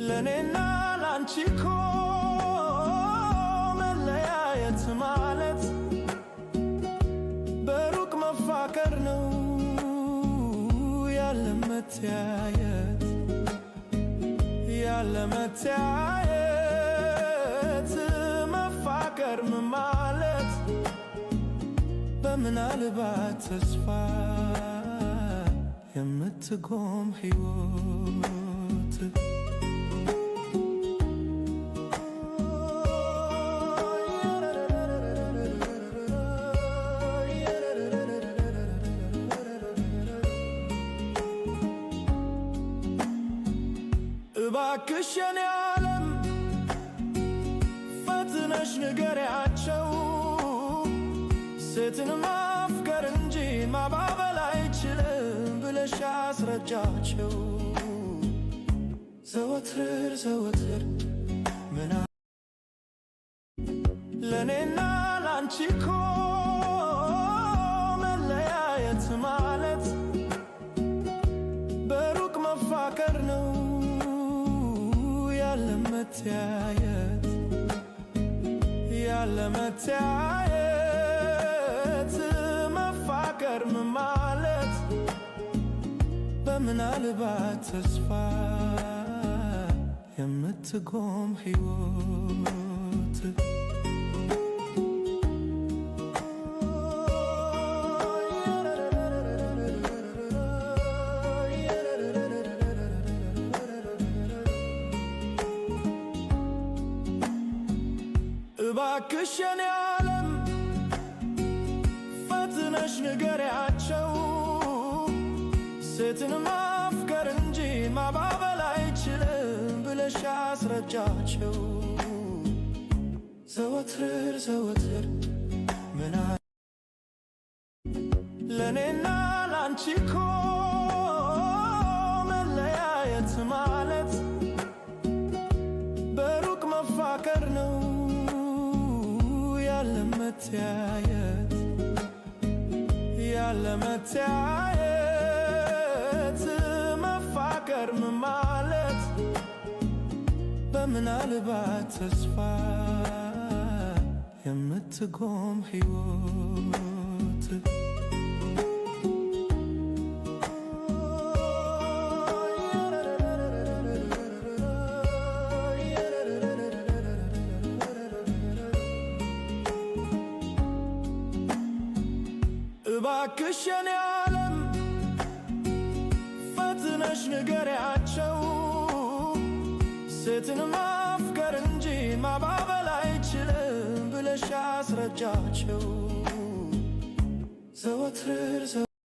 ለኔና ላንቺ እኮ መለያየት ማለት በሩቅ መፋቀር ነው ያለ መተያየት መፋቀር ማለት በምናልባት ተስፋ የምትቆም ሕይወት እባክሽ የኔ ዓለም ፈትነሽ ንገሪያቸው ሴትን ማፍቀር እንጂ ማባበል አይችልም ብለሽ አስረጃቸው። ዘወትር ምና ለኔና ላንቺ እኮ መለያየት ማለት በሩቅ መፋቀር ነው ያለ መተያየት መፋቀር ማለት በምናልባት ተስፋ የምትቆም ሕይወት እባክሽ የኔ ዓለም ፈትነሽ ንገሪያቸው ሴትን ማፍቀር እንጂ ማባበል አይችልም ብለሽ አስረጃቸው። ዘወትር ምና ለኔና ላንቺ እኮ መለያየት ማለት በሩቅ መፋቀር ነው ያለ መተያየት መፋቀር ማለት በምናልባት ተስፋ የምትቆም ሕይወት እባክሽ የኔ ዓለም ፈትነሽ ንገሪያቸው ሴትን ማፍቀር እንጂ ማባበል አይችልም ብለሽ አስረጃቸው። ዘወትር